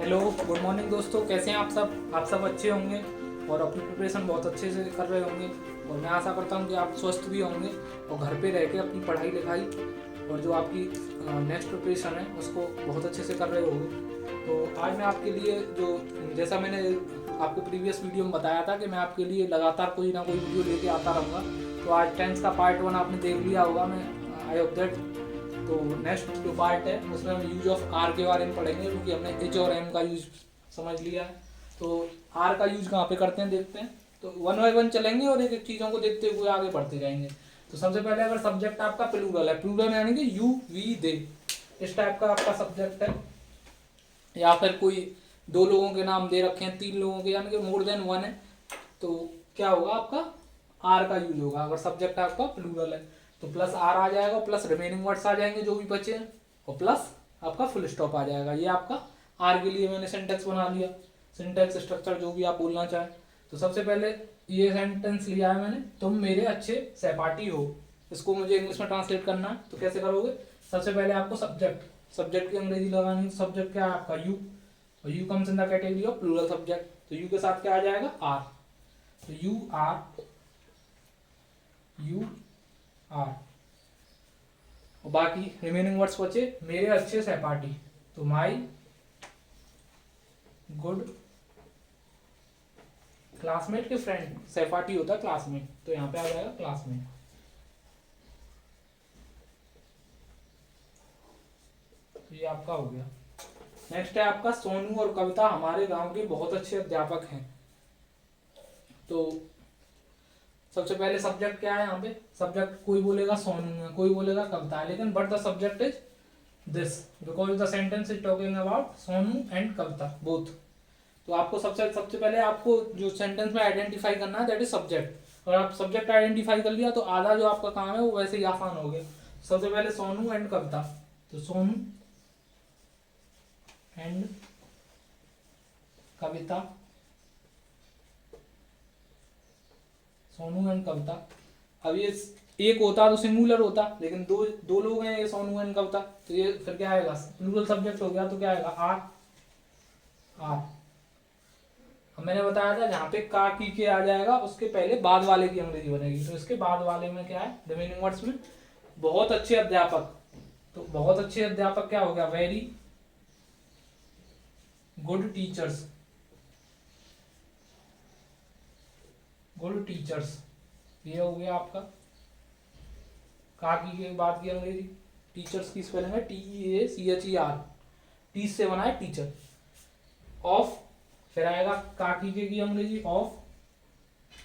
Hello, good morning दोस्तों। कैसे हैं आप सब अच्छे होंगे और अपनी प्रिपरेशन बहुत अच्छे से कर रहे होंगे। और मैं आशा करता हूं कि आप स्वस्थ भी होंगे और घर पे रह के अपनी पढ़ाई लिखाई और जो आपकी नेक्स्ट प्रिपरेशन है उसको बहुत अच्छे से कर रहे होंगे। तो आज मैं आपके लिए जैसा मैंने आपको प्रीवियस वीडियो में बताया था कि मैं आपके लिए लगातार कोई ना कोई वीडियो लेके आता रहूँगा। तो आज टेंथ का पार्ट 1 आपने देख लिया होगा। मैं आई होप दैट तो नेक्स्ट जो पार्ट है उसमें हम यूज ऑफ आर के बारे में पढ़ेंगे, क्योंकि हमने एच और एम का यूज समझ लिया है। तो आर का यूज कहाँ पे करते हैं देखते हैं। तो वन बाय वन चलेंगे और एक एक चीज़ों को देखते हुए आगे बढ़ते जाएंगे। तो सबसे पहले अगर सब्जेक्ट आपका प्लूरल है, प्लूरल यानी कि यू वी दे, इस टाइप का आपका सब्जेक्ट है, या फिर कोई दो लोगों के नाम दे रखे हैं, तीन लोगों के यानी कि मोर देन वन है, तो क्या होगा आपका आर का यूज होगा। अगर सब्जेक्ट आपका प्लूरल है तो प्लस आर आ जाएगा, प्लस रिमेनिंग वर्ड्स आ जाएंगे जो भी बचे हैं, और प्लस आपका फुल स्टॉप आ जाएगा। ये आपका आर के लिए मैंने सेंटेंस बना लिया, सिंटैक्स स्ट्रक्चर जो भी आप बोलना चाहें। तो सबसे पहले ये सेंटेंस लिया है मैंने, तुम मेरे अच्छे सहपाठी हो। इसको मुझे इंग्लिश में ट्रांसलेट करना है, तो कैसे करोगे। सबसे पहले आपको सब्जेक्ट की अंग्रेजी लगानी है। सब्जेक्ट क्या है आपका यू, और you comes in the category of plural subject. तो यू के साथ क्या आ जाएगा आर। तो यू आर और बाकी रिमेनिंग वर्ड्स बचे मेरे अच्छे सहपाठी, तो माई गुड क्लासमेट के फ्रेंड, सहपाठी होता है क्लासमेट, तो यहाँ पे आ जाएगा क्लासमेट। तो ये आपका हो गया। नेक्स्ट है आपका सोनू और कविता हमारे गांव के बहुत अच्छे अध्यापक हैं। तो सबसे पहले सब्जेक्ट क्या है यहाँ पे, सब्जेक्ट कोई बोलेगा सोनू है, कोई बोलेगा कविता है, लेकिन but the subject is this because the sentence is talking about Sonu and Kavita both. तो आपको सबसे पहले आपको जो सेंटेंस में आइडेंटिफाई करना है दैट इज सब्जेक्ट। और आप सब्जेक्ट आइडेंटिफाई कर लिया तो आधा जो आपका काम है वो वैसे ही आसान हो गया। सबसे पहले सोनू एंड कविता, तो सोनू एंड कविता, सोनू एंड कविता। अब ये एक होता तो सिंगुलर होता, लेकिन दो लोग हैं ये सोनू एंड कविता, तो ये फिर क्या आएगा प्लूरल सब्जेक्ट हो गया, तो क्या आएगा आर। अब मैंने बताया था जहाँ पे का की के आ जाएगा उसके पहले बाद वाले की अंग्रेजी बनेगी। तो इसके बाद वाले में क्या है रिमेनिंग वर्ड्स में बहुत अच्छे अध्यापक। तो बहुत अच्छे अध्यापक क्या हो गया very good teachers, good teachers, ये हो गया आपका का की के बाद की अंग्रेजी। टीचर्स की स्पेलिंग है TEACHER, टी से बना है टीचर। ऑफ फिर आएगा काकी की अंग्रेजी ऑफ,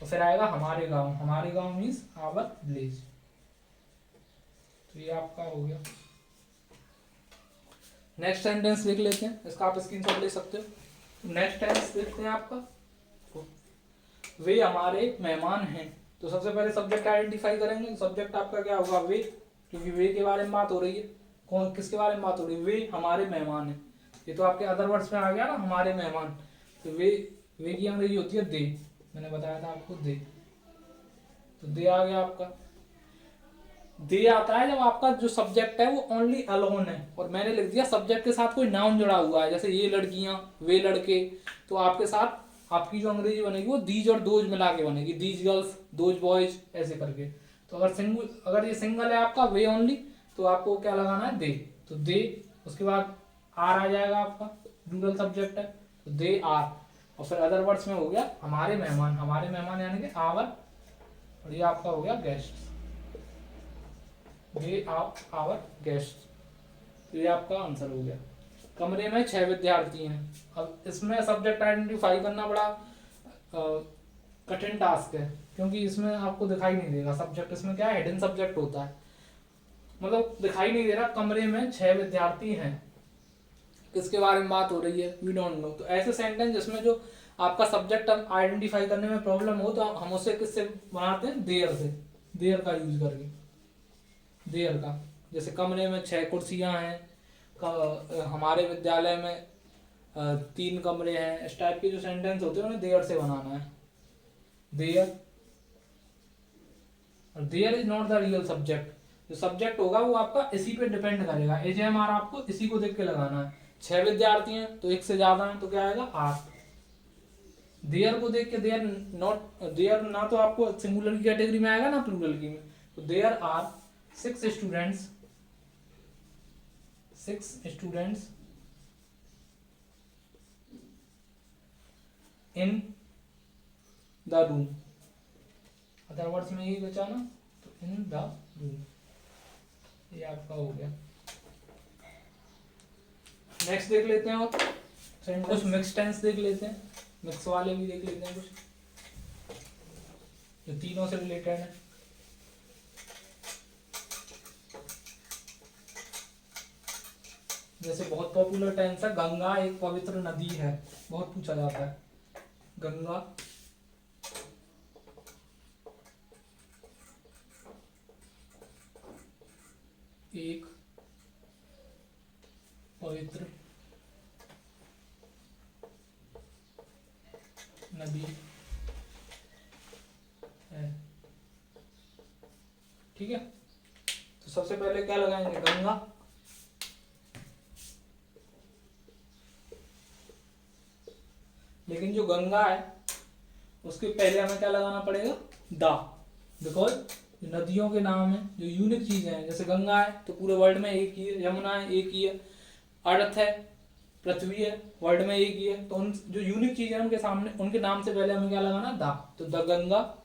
और फिर आएगा हमारे गांव मीन्स आवर विलेज। तो ये आपका हो गया। नेक्स्ट सेंटेंस लिख लेते हैं, इसका आप स्क्रीनशॉट ले सकते हो। नेक्स्ट सेंटेंस देखते हैं आपका, वे हमारे मेहमान हैं। तो सबसे पहले सब्जेक्ट आइडेंटिफाई करेंगे। सब्जेक्ट आपका क्या होगा वे, क्योंकि वे के बारे में बात हो रही है। कौन किसके बारे में बात हो रही है, वे हमारे मेहमान हैं। ये तो आपके अदर वर्ड्स में आ गया ना हमारे मेहमान। तो वे की अंग्रेजी होती है दे, मैंने बताया था आपको दे। तो दे आ गया आपका। दे आता है जब आपका जो सब्जेक्ट है वो ओनली अलोन है, और मैंने लिख दिया सब्जेक्ट के साथ कोई नाउन जुड़ा हुआ है, जैसे ये लड़कियां वे लड़के। तो आपके साथ आपकी जो अंग्रेजी बनेगी वो दीज और दोज मिला के बनेगी, दीज गर्ल्स दोज बॉयज ऐसे करके। तो अगर ये सिंगल है आपका वे ओनली, तो आपको क्या लगाना है दे। तो दे, उसके बाद आर आ जाएगा आपका, प्लूरल सब्जेक्ट है तो दे आर। और फिर अदर वर्ड्स में हो गया हमारे मेहमान यानी कि आवर, और ये आपका हो गया गेस्ट, दे आवर गेस्ट। ये आपका आंसर हो गया। कमरे में 6 विद्यार्थी हैं। अब इसमें सब्जेक्ट आइडेंटिफाई करना बड़ा कठिन टास्क है, क्योंकि इसमें आपको दिखाई नहीं देगा सब्जेक्ट। इसमें क्या है हिडन सब्जेक्ट होता है, मतलब दिखाई नहीं दे रहा। कमरे में 6 विद्यार्थी हैं, किसके बारे में बात हो रही है वी डोंट नो। तो ऐसे सेंटेंस जिसमें जो आपका सब्जेक्ट आइडेंटिफाई करने में प्रॉब्लम हो, तो हम उसे किससे बनाते हैं देयर से, देयर का यूज करके, देयर का। जैसे कमरे में 6 कुर्सियां हैं, हमारे विद्यालय में 3 कमरे हैं, इस टाइप के जो सेंटेंस होते हैं उन्हें देयर से बनाना है। देयर, और there is not the real subject. जो सब्जेक्ट होगा वो आपका इसी पे डिपेंड करेगा। एजेएमआर आपको इसी को देख के लगाना है, 6 विद्यार्थी हैं तो एक से ज्यादा हैं तो क्या आएगा 8। देयर को देख के देयर नॉट देयर ना तो आपको सिंगुलर की कैटेगरी में आएगा ना प्लूरल की में, तो there are 6 students in the room. Other words में यही बचा ना, तो इन द रूम, ये आपका हो गया। नेक्स्ट देख लेते हैं और कुछ मिक्स टेंस देख लेते हैं, मिक्स वाले भी देख लेते हैं कुछ जो तीनों से रिलेटेड है। जैसे बहुत पॉपुलर टेंस है, गंगा एक पवित्र नदी है, बहुत पूछा जाता है। गंगा एक पवित्र नदी है, ठीक है। तो सबसे पहले क्या लगाएंगे, गंगा। लेकिन जो गंगा है उसके पहले हमें क्या लगाना पड़ेगा, दा, बिकॉज नदियों के नाम है जो यूनिक चीजें हैं। जैसे गंगा है तो पूरे वर्ल्ड में एक ही है, यमुना है एक ही है, अर्थ है, पृथ्वी है, वर्ल्ड में एक ही है। तो उन जो यूनिक चीजें हैं उनके सामने, उनके नाम से पहले हमें क्या लगाना, दा। तो द गंगा।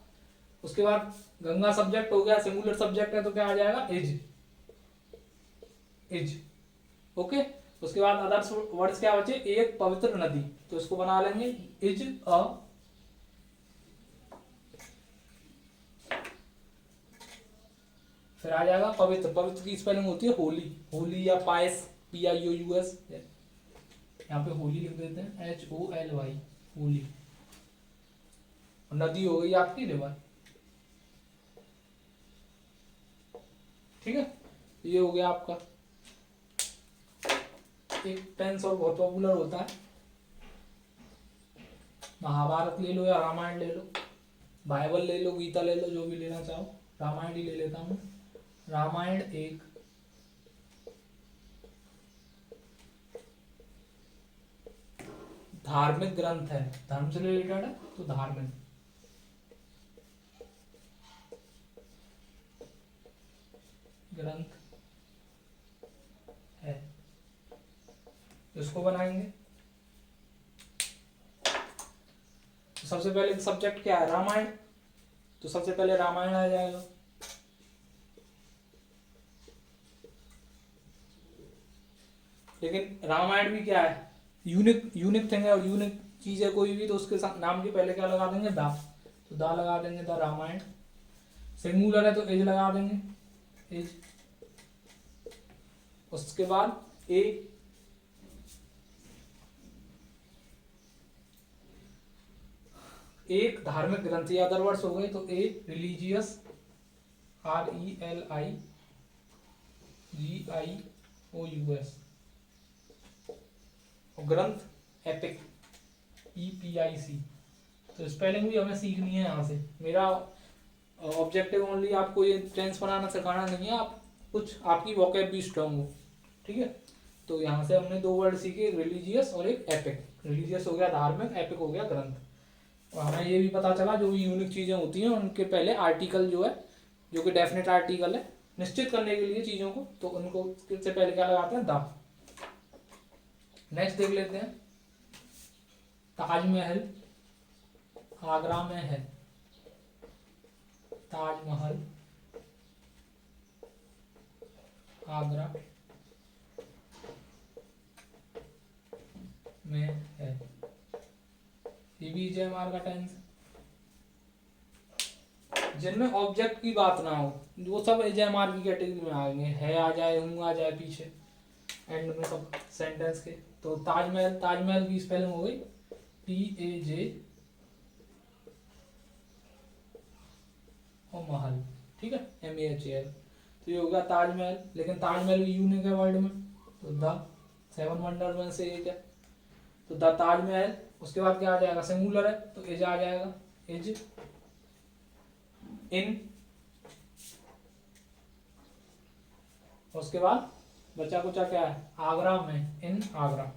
उसके बाद गंगा सब्जेक्ट हो गया, सिंगुलर सब्जेक्ट है तो क्या आ जाएगा, इज। ओके। उसके बाद अदर्स वर्ड्स क्या बचे, एक पवित्र नदी, तो इसको बना लेंगे इज अ फिर आ जाएगा पवित्र। पवित्र की स्पेलिंग होती है होली, होली या पायस, PIOUS। यहाँ पे होली लिख देते हैं, HOLY, होली। और नदी हो गई आपकी रिवर, ठीक है। ये हो गया आपका एक टेंस और बहुत पॉपुलर होता है, महाभारत ले लो या रामायण ले लो, बाइबल ले लो, गीता ले लो, जो भी लेना चाहो। रामायण ही ले लेता हूँ। रामायण एक धार्मिक ग्रंथ है, धर्म से रिलेटेड है तो धार्मिक ग्रंथ है, इसको बनाएंगे। तो सबसे पहले सब्जेक्ट क्या है, रामायण, तो सबसे पहले रामायण आ जाएगा। लेकिन रामायण भी क्या है, यूनिक थिंग है, और यूनिक चीज है कोई भी, तो उसके नाम के पहले क्या लगा देंगे, दा। तो दा लगा देंगे, द रामायण। सिंगुलर है तो एज लगा देंगे, एज। उसके बाद ए, एक धार्मिक ग्रंथ, या अदर वर्ड्स हो गए तो ए रिलीजियस, RELIGIOUS, और ग्रंथ एपिक, EPIC। तो स्पेलिंग भी हमें सीखनी है यहाँ से। मेरा ऑब्जेक्टिव ओनली आपको ये टेंस बनाना सिखाना नहीं है, आप कुछ आपकी वोकैब भी स्ट्रांग हो, ठीक है। तो यहाँ से हमने दो वर्ड सीखे, रिलीजियस और एक एपिक। रिलीजियस हो गया धार्मिक, एपिक हो गया ग्रंथ। और हमें ये भी पता चला जो भी यूनिक चीज़ें होती हैं उनके पहले आर्टिकल जो है, जो कि डेफिनेट आर्टिकल है निश्चित करने के लिए चीज़ों को, तो उनको से पहले क्या लगाते हैं, दा। नेक्स्ट देख लेते हैं, ताजमहल आगरा में है, ताजमहल आगरा में है, ये भी JMR का टेंस। जिनमें ऑब्जेक्ट की बात ना हो वो सब JMR की कैटेगरी में आएंगे, है आ जाए, हूँ आ जाए पीछे एंड में सब सेंटेंस के। तो ताजमहल, ताजमहल की स्पेलिंग हो गई PAJ और महल, ठीक है, MAHAL। तो ये होगा ताजमहल। लेकिन ताजमहल भी यूनिक है वर्ल्ड में, तो द 7 वंडर में से एक है, तो द ताजमहल। उसके बाद क्या आ जाएगा, सिंगुलर है तो इज आ जाएगा, इज इन। उसके बाद बचा कुचा क्या है, आगरा में, इन आगरा,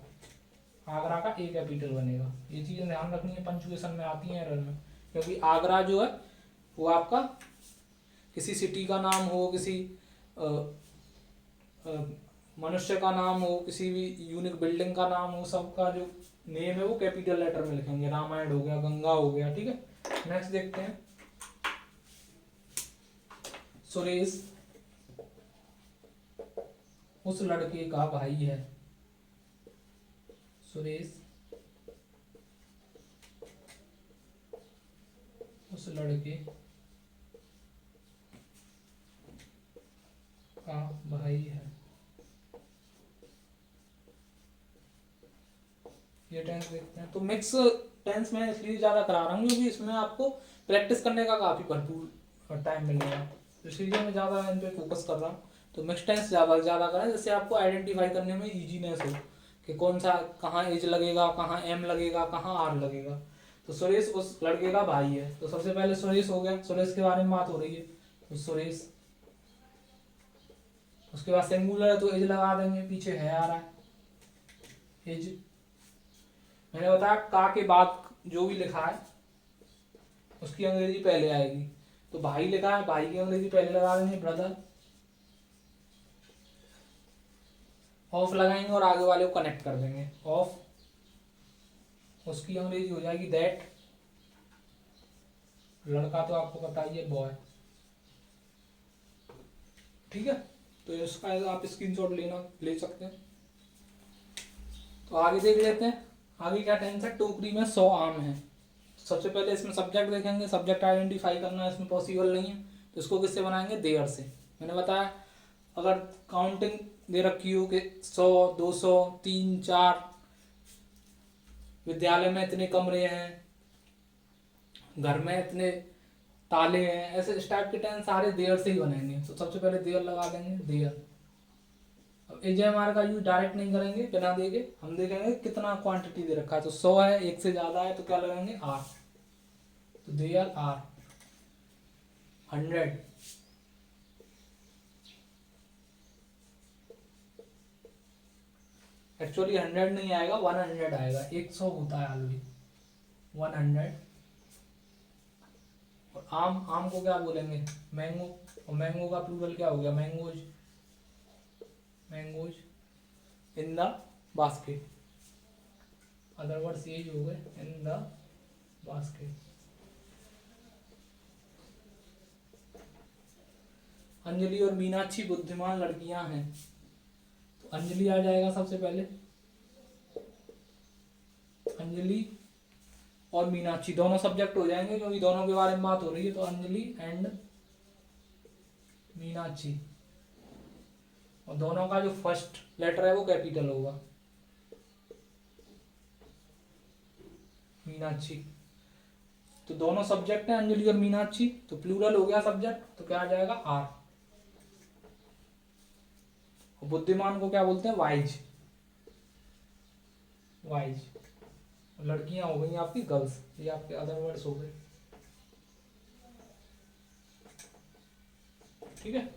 आगरा का ए कैपिटल बनेगा। ये चीजें ध्यान रखनी है, पंचुएशन में आती है एरर में, क्योंकि आगरा जो है वो आपका किसी सिटी का नाम हो, किसी मनुष्य का नाम हो, किसी भी यूनिक बिल्डिंग का नाम हो, सबका जो नेम है वो कैपिटल लेटर में लिखेंगे। रामायण हो गया, गंगा हो गया, ठीक है। नेक्स्ट देखते हैं, सुरेश उस लड़के का भाई है। सुरेश उस लड़के का भाई है। ये टेंस देखते हैं। तो मिक्स टेंस में इसलिए ज़्यादा करा रहा हूँ क्योंकि इसमें आपको प्रैक्टिस करने का काफ़ी भरपूर टाइम मिलेगा, इसलिए मैं ज़्यादा इन पे फोकस कर रहा हूँ। तो मिक्स टेंस ज़्यादा करें, जिससे आपको आइडेंटिफाई करने में ईजीनेस हो कि कौन सा कहाँ एज लगेगा, कहाँ एम लगेगा, कहाँ आर लगेगा। तो सुरेश उस लड़के का भाई है, तो सबसे पहले सुरेश हो गया, सुरेश के बारे में बात हो रही है, तो सुरेश। उसके बाद सिंगुलर है तो एज लगा देंगे, पीछे है आ रहा है एज। मैंने बताया का के बाद जो भी लिखा है उसकी अंग्रेजी पहले आएगी, तो भाई लिखा है, भाई की अंग्रेजी पहले लगा देंगे, ब्रदर। ऑफ लगाएंगे और आगे वाले को कनेक्ट कर देंगे, ऑफ। उसकी अंग्रेजी हो जाएगी दैट। लड़का तो आपको पता ही है, बॉय, ठीक है। तो इसका आप स्क्रीनशॉट ले सकते हैं। तो आगे देख लेते हैं, आगे क्या टेंस है, टोकरी में 100 आम है। सबसे पहले इसमें सब्जेक्ट देखेंगे, सब्जेक्ट आइडेंटिफाई करना इसमें पॉसिबल नहीं है, तो इसको किससे बनाएंगे, देयर से। मैंने बताया अगर काउंटिंग दे रखी हो कि 100, 200, 3, 4, विद्यालय में इतने कमरे हैं, घर में इतने ताले हैं, ऐसे इस टाइप के टेंस सारे देयर से ही बनेंगे। तो सबसे पहले देयर लगा देंगे, देयर। अब एजेएमआर का यूज डायरेक्ट नहीं करेंगे बिना देखे, हम देखेंगे कितना क्वांटिटी दे रखा है। तो 100 है, एक से ज्यादा है तो क्या लगाएंगे, आर। तो देयर आर 100। एक्चुअली 100 नहीं आएगा, 100 आएगा, 100 होता है ऑलरेडी, 100। और आम को क्या बोलेंगे, मैंगो। और मैंगो का प्लूरल क्या हो गया, mangoes. Mangoes in the basket, other words ये हो गए, इन द बास्केट। अंजलि और मीनाक्षी बुद्धिमान लड़कियां हैं, तो अंजलि आ जाएगा सबसे पहले। अंजलि और मीनाक्षी दोनों सब्जेक्ट हो जाएंगे क्योंकि दोनों के बारे में बात हो रही है, तो अंजलि एंड मीनाक्षी। और दोनों का जो फर्स्ट लेटर है वो कैपिटल होगा, मीनाक्षी। तो दोनों सब्जेक्ट हैं अंजलि और मीनाक्षी, तो प्लूरल हो गया सब्जेक्ट, तो क्या आ जाएगा, आर। और बुद्धिमान को क्या बोलते हैं, वाइज। वाइज। लड़कियां हो गई आपकी गर्ल्स, ये आपके अदर वर्ड्स हो गए, ठीक है।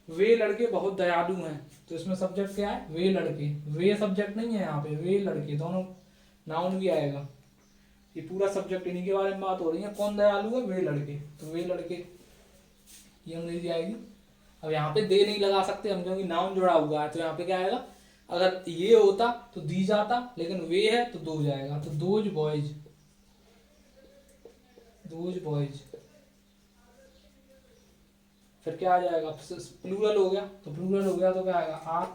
वे लड़के बहुत दयालु हैं, तो इसमें सब्जेक्ट क्या है, वे लड़के। वे सब्जेक्ट नहीं है यहाँ पे, वे लड़के, दोनों नाउन भी आएगा। ये पूरा सब्जेक्ट इन्हीं के बारे में बात हो रही है, कौन दयालु है, वे लड़के। तो वे लड़के ये अंग्रेजी आएगी। अब यहाँ पे दे नहीं लगा सकते हम क्योंकि नाउन जुड़ा हुआ है, तो यहाँ पे क्या आएगा, अगर ये होता तो दी जाता, लेकिन वे है तो दो जाएगा, तो दोज बॉयज। Those boys. फिर क्या आ जाएगा, प्लूरल हो गया, तो प्लूरल हो गया तो क्या आएगा, आर।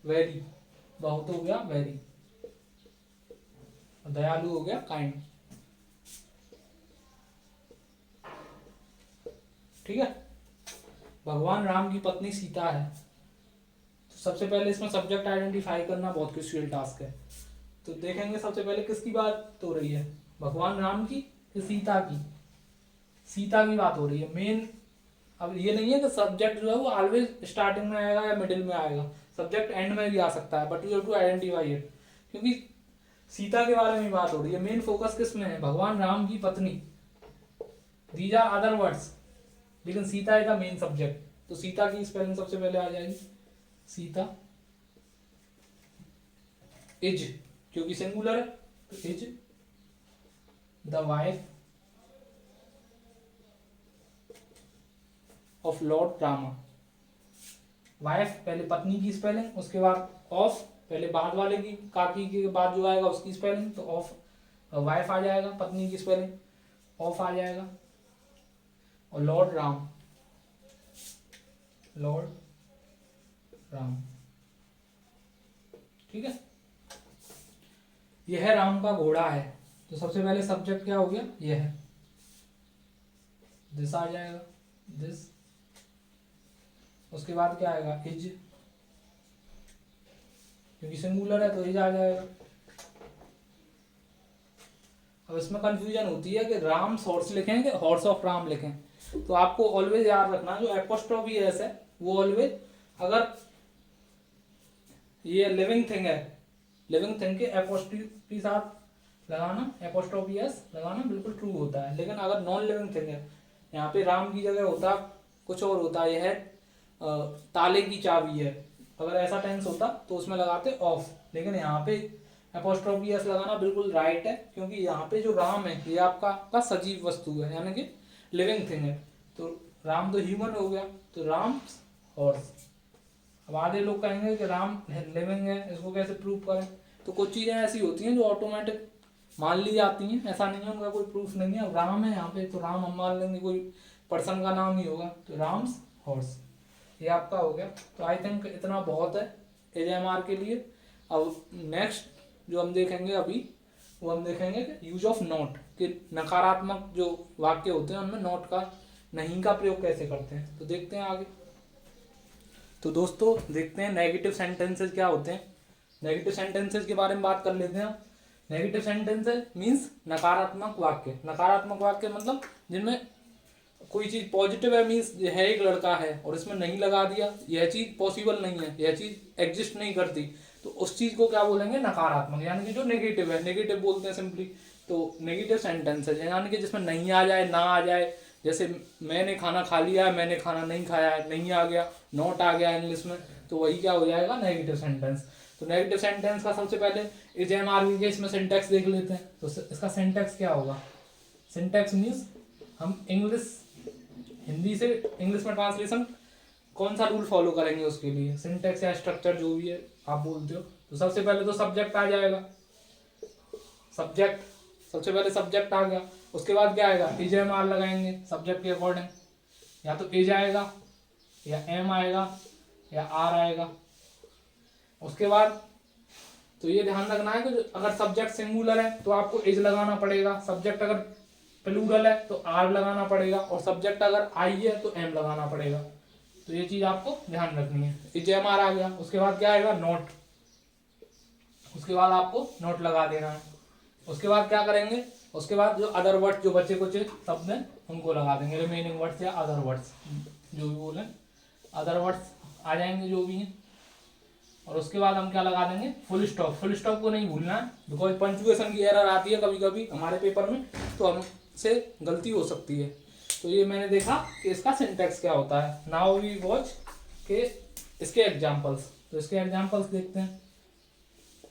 वेरी, बहुत हो गया वेरी। दयालु हो गया काइंड, ठीक है। भगवान राम की पत्नी सीता है, तो सबसे पहले इसमें सब्जेक्ट आइडेंटिफाई करना बहुत क्रूशियल टास्क है। तो देखेंगे सबसे पहले किसकी बात हो रही है, भगवान राम की कि सीता की। सीता की बात हो रही है मेन। अब ये नहीं है कि सब्जेक्ट जो है वो ऑलवेज स्टार्टिंग में आएगा या मिडिल में आएगा, सब्जेक्ट एंड में भी आ सकता है, but you have to identify it, क्योंकि सीता के बारे में बात हो रही है। मेन फोकस किस में है, भगवान राम की पत्नी। दीज आर अदर वर्ड्स, लेकिन Sita is the main subject. तो सीता की स्पेलिंग सबसे पहले आ जाएगी सीता। इज, क्योंकि सिंगुलर है तो is the wife of Lord Rama. Wife पहले पत्नी की स्पेलिंग, उसके बाद ऑफ पहले बाद वाले की, काकी के बाद जो आएगा उसकी स्पेलिंग, तो ऑफ वाइफ आ जाएगा, पत्नी की स्पेलिंग ऑफ आ जाएगा, और लॉर्ड राम, लॉर्ड राम। ठीक है, यह राम का घोड़ा है, तो सबसे पहले सब्जेक्ट क्या हो गया, यह, दिस आ जाएगा, दिस। उसके बाद क्या आएगा, इज, क्योंकि सिंगुलर है तो इज आ जाएगा। अब इसमें कंफ्यूजन होती है कि राम्स हॉर्स लिखें कि हॉर्स ऑफ राम लिखें, तो आपको ऑलवेज याद रखना जो एपोस्ट्रोफी एस है वो ऑलवेज, अगर ये लिविंग थिंग है, लिविंग थिंग के एपोस्ट्रोफी साथ लगाना, एपोस्ट्रोफी एस लगाना बिल्कुल ट्रू होता है। लेकिन अगर नॉन लिविंग थिंग है, यहाँ पे राम की जगह होता कुछ और होता, यह है ताले की चाबी है, अगर ऐसा टेंस होता तो उसमें लगाते ऑफ। लेकिन यहाँ पे एपोस्ट्रोफी एस लगाना बिल्कुल राइट है, क्योंकि यहाँ पे जो राम है ये आपका सजीव वस्तु है, यानी कि लिविंग थिंग है। तो राम तो ह्यूमन हो गया, तो राम हॉर्स। अब आधे लोग कहेंगे कि राम लिविंग है, इसको कैसे प्रूव करें, तो कुछ चीज़ें ऐसी होती हैं जो ऑटोमेटिक मान ली जाती हैं, ऐसा नहीं है, उनका कोई प्रूफ नहीं है। अब राम है यहाँ पे तो राम हम मान लेंगे, कोई पर्सन का नाम ही होगा, तो राम्स हॉर्स, ये आपका हो गया। तो आई थिंक इतना बहुत है एजेएमआर के लिए। अब नेक्स्ट जो हम देखेंगे अभी, वो हम देखेंगे कि यूज ऑफ नॉट, कि नकारात्मक जो वाक्य होते हैं उनमें नॉट का, नहीं का प्रयोग कैसे करते हैं, तो देखते हैं आगे। तो दोस्तों देखते हैं नेगेटिव सेंटेंसेस क्या होते हैं। नेगेटिव सेंटेंसेस के बारे में बात कर लेते हैं। नेगेटिव सेंटेंसेस मीन्स नकारात्मक वाक्य। नकारात्मक वाक्य मतलब जिनमें कोई चीज पॉजिटिव है, मीन्स है एक लड़का है और इसमें नहीं लगा दिया, यह चीज पॉसिबल नहीं है, यह चीज एग्जिस्ट नहीं करती, तो उस चीज को क्या बोलेंगे, नकारात्मक, यानी कि जो नेगेटिव है, नेगेटिव बोलते हैं सिंपली। तो नेगेटिव सेंटेंसेस यानी कि जिसमें नहीं आ जाए, ना आ जाए, जैसे मैंने खाना खा लिया है, मैंने खाना नहीं खाया है, नहीं आ गया, नॉट आ गया इंग्लिश में, तो वही क्या हो जाएगा, नेगेटिव सेंटेंस। तो नेगेटिव सेंटेंस का सबसे पहले एजेएमआर के इसमें सिंटैक्स देख लेते हैं। तो इसका सिंटैक्स क्या होगा, सिंटैक्स मीन्स हम इंग्लिश, हिंदी से इंग्लिश में ट्रांसलेशन कौन सा रूल फॉलो करेंगे उसके लिए, सिंटैक्स या स्ट्रक्चर जो भी है आप बोलते हो। तो सबसे पहले तो सब्जेक्ट आ जाएगा, सब्जेक्ट, सबसे पहले सब्जेक्ट आ गया, उसके बाद क्या आएगा, एजेएमआर लगाएंगे सब्जेक्ट के अकॉर्डिंग, या तो एज आएगा या एम आएगा या आर आएगा। उसके बाद तो ये ध्यान रखना है कि अगर सब्जेक्ट सिंगुलर है तो आपको एज लगाना पड़ेगा, सब्जेक्ट अगर प्लूरल है तो आर लगाना पड़ेगा, और सब्जेक्ट अगर आई है तो एम लगाना पड़ेगा। तो ये चीज आपको ध्यान रखनी है। एजेएमआर आ गया, उसके बाद क्या आएगा, नोट, उसके बाद आपको नोट लगा देना है। उसके बाद क्या करेंगे, उसके बाद जो अदर वर्ड्स जो बचे कुछ शब्द हैं उनको लगा देंगे, रिमेनिंग वर्ड्स या अदर वर्ड्स जो भी बोले, अदर वर्ड्स आ जाएंगे जो भी हैं। और उसके बाद हम क्या लगा देंगे, फुल स्टॉप। फुल स्टॉप को नहीं भूलना है, बिकॉज पंचुएशन की एरर आती है कभी कभी हमारे पेपर में, तो हमसे गलती हो सकती है। तो ये मैंने देखा कि इसका सिंटैक्स क्या होता है। नाउ वी वॉच के इसके एग्जांपल्स। तो इसके एग्जांपल्स देखते हैं,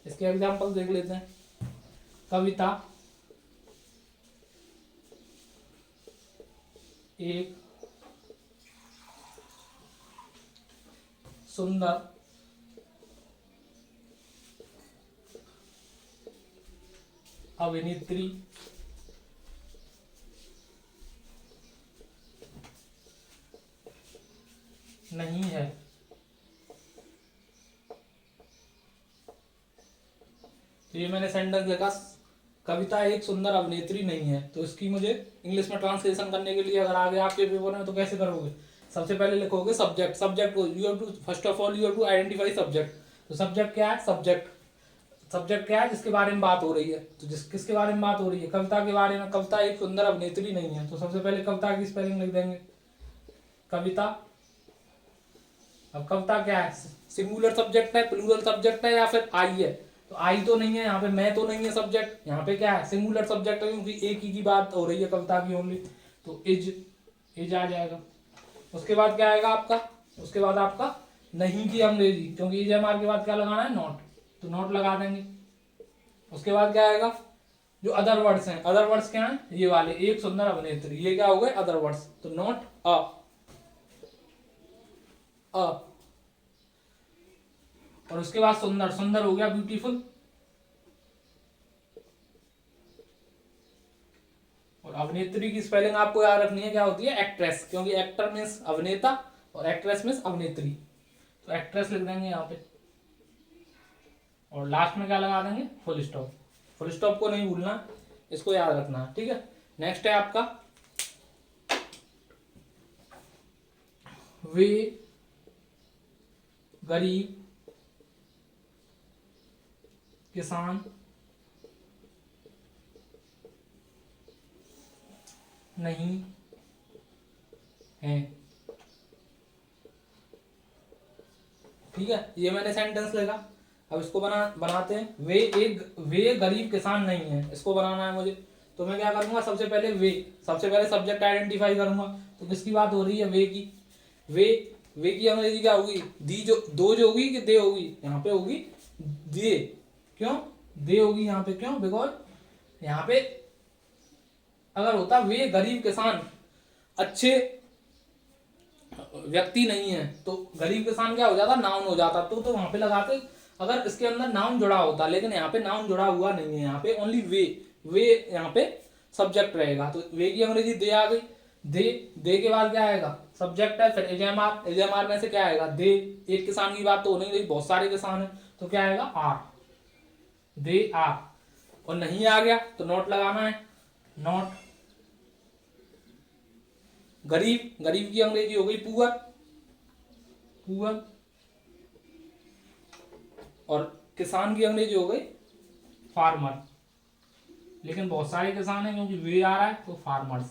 इसके एग्जांपल देख लेते हैं। कविता एक सुंदर अभिनेत्री नहीं है। तो ये मैंने सेंटेंस देखा, कविता एक सुंदर अभिनेत्री नहीं है। तो इसकी मुझे इंग्लिश में ट्रांसलेशन करने के लिए अगर आगे आपके पेपर में तो कैसे करोगे, सबसे पहले लिखोगे सब्जेक्ट। सब्जेक्ट को you have to, first of all you have to identify subject. तो सब्जेक्ट क्या है, सब्जेक्ट, सब्जेक्ट क्या है, जिसके बारे में बात हो रही है। तो किसके बारे में बात हो रही है, कविता के बारे में। कविता एक सुंदर अभिनेत्री नहीं है, तो सबसे पहले कविता की स्पेलिंग लिख देंगे, कविता। अब कविता क्या है, सिंगुलर सब्जेक्ट है, प्लूरल सब्जेक्ट है, या फिर आई है। तो आई तो नहीं है यहाँ पे, मैं तो नहीं है सब्जेक्ट, यहाँ पे क्या है, सिंगुलर सब्जेक्ट है, क्योंकि एक ही की बात हो रही है कविता की ओनली। तो इज, इज आ जाएगा। उसके बाद क्या आएगा आपका, उसके बाद आपका नहीं की अंग्रेजी, क्योंकि एजेएमआर के बाद क्या लगाना है, नॉट, तो नॉट लगा देंगे। उसके बाद क्या आएगा, जो अदर वर्ड्स हैं, अदर वर्ड्स क्या हैं, ये वाले, एक सुंदर अभिनेत्री, ये क्या हो गए अदर वर्ड्स, तो नॉट अ। और उसके बाद सुंदर, सुंदर हो गया ब्यूटीफुल। और अभिनेत्री की स्पेलिंग आपको याद रखनी है, क्या होती है, एक्ट्रेस, क्योंकि एक्टर मीन्स अभिनेता और एक्ट्रेस मीन्स अभिनेत्री, तो एक्ट्रेस लिख देंगे यहाँ पे। और लास्ट में क्या लगा देंगे, फुल स्टॉप। फुल स्टॉप को नहीं भूलना, इसको याद रखना, ठीक है। नेक्स्ट है आपका वे गरीब किसान नहीं है, ठीक है, ये मैंने सेंटेंस लिखा। अब इसको बनाते हैं। वे गरीब किसान नहीं है, इसको बनाना है मुझे, तो मैं क्या करूंगा, सबसे पहले सब्जेक्ट आइडेंटिफाई करूंगा। तो किसकी बात हो रही है, वे की। वे की अंग्रेजी क्या होगी, दी, जो होगी कि दे होगी, यहाँ पे होगी दे। क्यों दे होगी यहाँ पे, क्यों, बिकॉज यहाँ पे अगर होता वे गरीब किसान अच्छे व्यक्ति नहीं है, तो गरीब किसान क्या हो जाता, नाउन हो जाता, तो वहां पे लगाते अगर इसके अंदर नाउन जुड़ा होता, लेकिन यहाँ पे नाउन जुड़ा हुआ नहीं है, यहाँ पे ओनली वे यहाँ पे सब्जेक्ट रहेगा। तो वे की अंग्रेजी दे आ गई। दे के बाद क्या आएगा, सब्जेक्ट है, फिर एजेएमआर में से क्या आएगा, दे। एक किसान की बात तो हो नहीं रही, बहुत सारे किसान है, तो क्या आएगा, आर, दे आर। और नहीं आ गया तो नोट लगाना है, नॉट। गरीब की अंग्रेजी हो गई पुअर, और किसान की अंग्रेजी हो गई फार्मर। लेकिन बहुत सारे किसान हैं, क्योंकि वे आ रहा है तो फार्मर्स,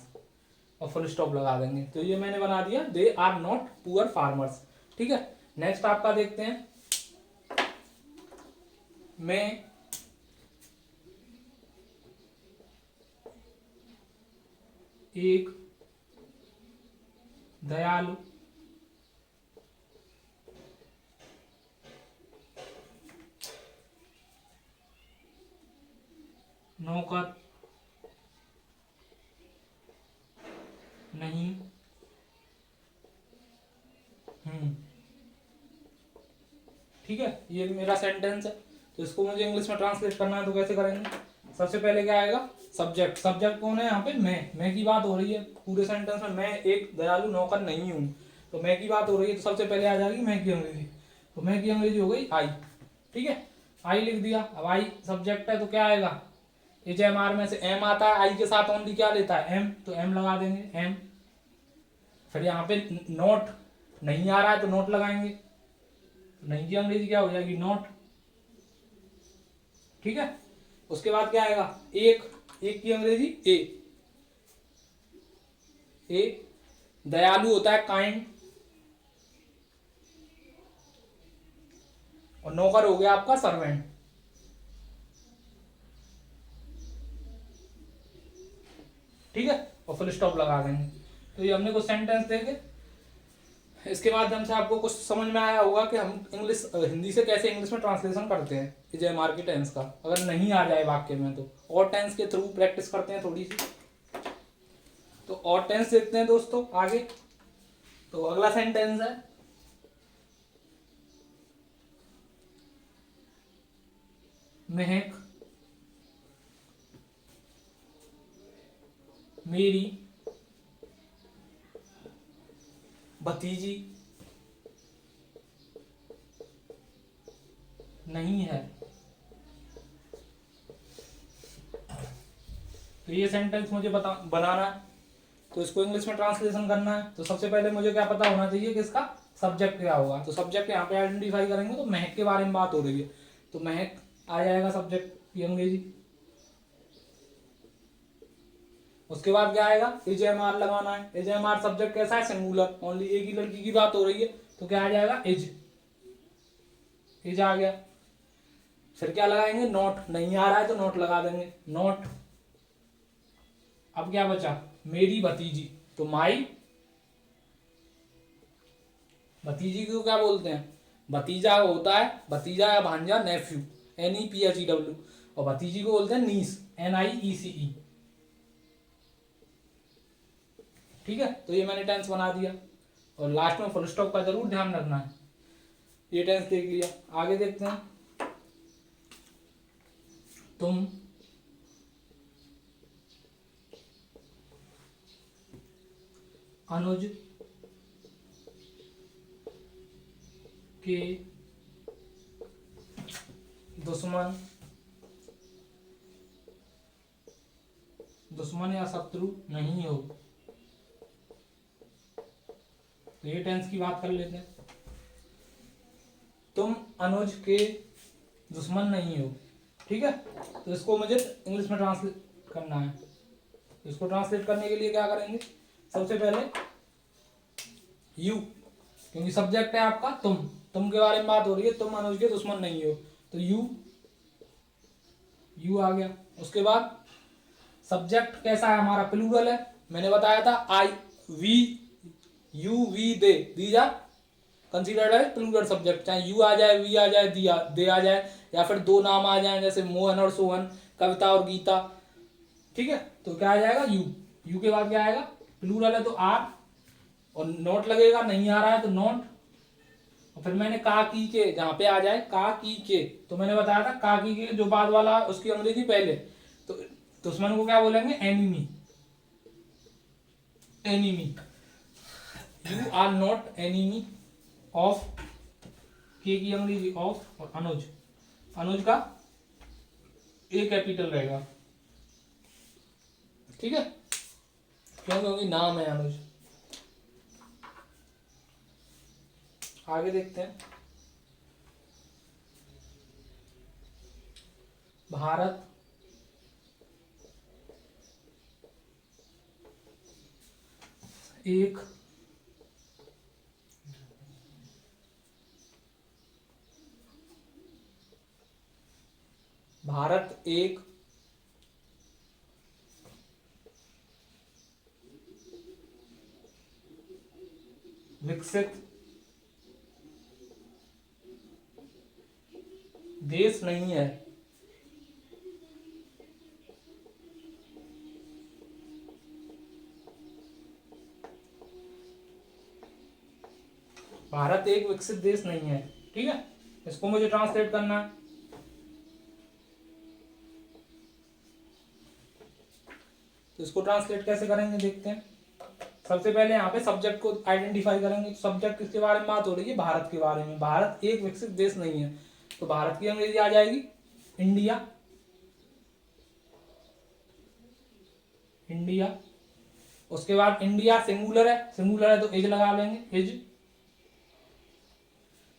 और फुल स्टॉप लगा देंगे। तो ये मैंने बना दिया, they are not poor farmers, ठीक है। नेक्स्ट आपका देखते हैं, मैं एक दयालु नौकर नहीं हूं, ठीक है। ये मेरा सेंटेंस है, तो इसको मुझे इंग्लिश में ट्रांसलेट करना है, तो कैसे करेंगे, सबसे पहले क्या आएगा, सब्जेक्ट कौन है यहाँ पे, मैं की बात हो रही है पूरे सेंटेंस में, मैं एक दयालु नौकर नहीं हूँ, तो मैं की बात हो रही है, तो सबसे पहले आ जाएगी मैं की अंग्रेजी, तो मैं की अंग्रेजी हो गई आई, ठीक है, आई लिख दिया। अब आई सब्जेक्ट है, तो क्या आएगा, एचएमआर में से एम आता है, आई के साथ ओनली क्या लेता है, एम, तो एम लगा देंगे, एम। फिर यहाँ पे नोट नहीं आ रहा है, तो नोट लगाएंगे, तो नहीं की अंग्रेजी क्या हो जाएगी, नोट, ठीक है। उसके बाद क्या आएगा, एक की अंग्रेजी ए दयालु होता है काइंड, और नौकर हो गया आपका सर्वेंट, ठीक है, और फुल स्टॉप लगा देंगे। तो ये हमने कुछ सेंटेंस देखे, इसके माध्यम से आपको कुछ समझ में आया होगा कि हम हिंदी से कैसे इंग्लिश में ट्रांसलेशन करते हैं एजेएमआर की टेंस का। अगर नहीं आ जाए वाक्य में, तो और टेंस के थ्रू प्रैक्टिस करते हैं थोड़ी सी। तो और टेंस देखते हैं दोस्तों आगे। तो अगला सेंटेंस है, महक मेरी भतीजी नहीं है। तो ये सेंटेंस मुझे बनाना है, तो इसको इंग्लिश में ट्रांसलेशन करना है। तो सबसे पहले मुझे क्या पता होना चाहिए कि इसका सब्जेक्ट क्या होगा। तो सब्जेक्ट यहाँ पे आइडेंटिफाई करेंगे, तो महक के बारे में बात हो रही है, तो महक आ जाएगा सब्जेक्ट की अंग्रेजी। उसके बाद क्या आएगा, एजेएमआर लगाना है। एजेएमआर सब्जेक्ट कैसा है, सिंगुलर, ओनली एक ही लड़की की बात हो रही है, तो क्या आ जाएगा, एज आ गया। फिर क्या लगाएंगे, नोट, नहीं आ रहा है तो नोट लगा देंगे, नोट। अब क्या बचा, मेरी भतीजी, तो माई भतीजी को क्या बोलते हैं? भतीजा होता है भतीजा या भांजा, नेफ्यू, NEPHEW। और भतीजी को बोलते हैं नीस, NIECE। ठीक है, तो ये मैंने टेंस बना दिया। और लास्ट में फुल स्टॉप का जरूर ध्यान रखना है। ये टेंस देख लिया, आगे देखते हैं। तुम अनुज के दुश्मन या शत्रु नहीं हो। तो ये टेंस की बात कर लेते हैं। तुम अनुज के दुश्मन नहीं हो, ठीक है। तो इसको मुझे इंग्लिश में ट्रांसलेट करना है। इसको ट्रांसलेट करने के लिए क्या करेंगे? सबसे पहले यू, क्योंकि सब्जेक्ट है आपका तुम के बारे में बात हो रही है, तुम अनुज के दुश्मन नहीं हो, तो यू आ गया। उसके बाद सब्जेक्ट कैसा है हमारा? प्लूरल है। मैंने बताया था I, we, you, we, they are considered as plural subject. चाहे यू आ जाए, वी आ जाए, दे आ जाए, या फिर दो नाम आ जाए जैसे मोहन और सोहन, कविता और गीता, ठीक है। तो क्या आ जाएगा? यू के बाद क्या आएगा? प्लूरल है तो आर, और नोट लगेगा, नहीं आ रहा है तो नॉट। और फिर मैंने का की के, जहां पे आ जाए का की के, तो मैंने बताया था का की के जो बाद वाला उसकी अंग्रेजी पहले, तो दुश्मन को क्या बोलेंगे? Enemy. You are not enemy of, के की अंग्रेजी ऑफ, और अनुज का ए कैपिटल रहेगा, ठीक है, क्योंकि नाम है अनुज। आगे देखते हैं। भारत एक विकसित देश नहीं है। भारत एक विकसित देश नहीं है, ठीक है। इसको मुझे ट्रांसलेट करना है। तो इसको ट्रांसलेट कैसे करेंगे देखते हैं। सबसे पहले यहाँ पे सब्जेक्ट को आइडेंटिफाई करेंगे। सब्जेक्ट किसके बारे में बात हो रही है? भारत के बारे में। भारत एक विकसित देश नहीं है, तो भारत की अंग्रेजी आ जाएगी इंडिया। उसके बाद इंडिया सिंगुलर है तो इज लगा लेंगे, इज।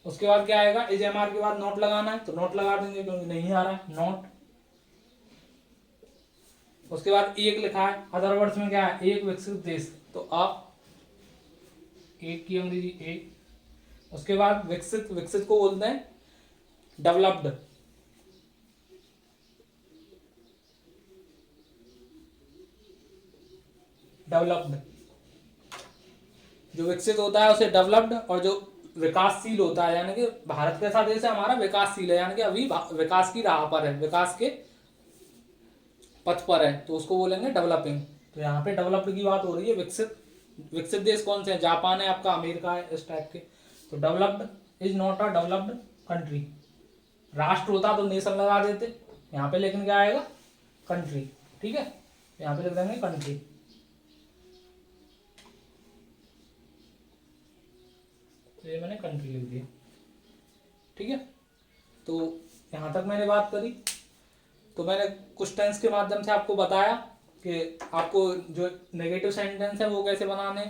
उसके बाद क्या आएगा? इज एम आर के बाद नॉट लगाना है, तो नॉट लगा देंगे क्योंकि नहीं आ रहा है, नॉट। उसके बाद एक लिखा है, अदर वर्ड्स में क्या है? एक विकसित देश, तो आप एक की अंग्रेजी एक। उसके बाद विकसित को बोलते हैं डेवलप्ड। जो विकसित होता है उसे डेवलप्ड, और जो विकासशील होता है, यानी कि भारत कैसा देश है हमारा? विकासशील है, यानी कि अभी विकास की राह पर है, विकास के पथ पर है, तो उसको बोलेंगे डेवलपिंग। तो यहाँ पे डेवलप्ड की बात हो रही है। विकसित देश कौन से हैं? जापान है आपका, अमेरिका है, इस टाइप के। तो developed is not a developed country. राष्ट्र होता तो नेशन लगा देते यहाँ पे, लेकिन क्या आएगा? कंट्री, ठीक है। यहाँ पे लिख देंगे कंट्री। तो ये मैंने कंट्री लिख दिया, ठीक है। तो यहाँ तक मैंने बात करी। तो मैंने कुछ टेंस के माध्यम से आपको बताया कि आपको जो नेगेटिव सेंटेंस है वो कैसे बनाने।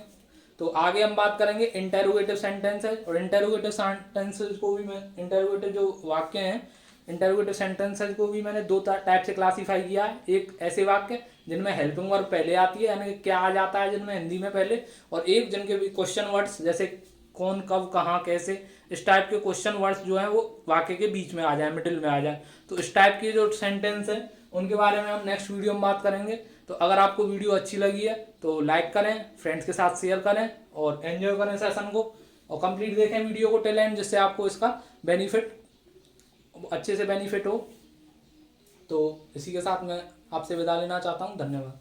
तो आगे हम बात करेंगे इंटेरोगेटिव सेंटेंस है, और इंटेरोगेटिव सेंटेंसेस को भी मैं, इंटेरोगेटिव जो वाक्य हैं, इंटेरोगेटिव सेंटेंसेस को भी मैंने दो टाइप से क्लासीफाई किया है। एक ऐसे वाक्य जिनमें हेल्पिंग वर्ब पहले आती है, यानी क्या आ जाता है जिनमें हिंदी में पहले, और एक जिनके भी क्वेश्चन वर्ड्स, जैसे कौन, कब, कहाँ, कैसे, इस टाइप के क्वेश्चन वर्ड्स जो हैं वो वाक्य के बीच में आ जाए, मिडिल में आ जाए। तो इस टाइप के जो सेंटेंस हैं उनके बारे में हम नेक्स्ट वीडियो में बात करेंगे। तो अगर आपको वीडियो अच्छी लगी है तो लाइक करें, फ्रेंड्स के साथ शेयर करें, और एंजॉय करें सेशन को। और कंप्लीट देखें वीडियो को टिल एंड, जिससे आपको इसका बेनिफिट अच्छे से बेनिफिट हो। तो इसी के साथ मैं आपसे विदा लेना चाहता हूँ। धन्यवाद।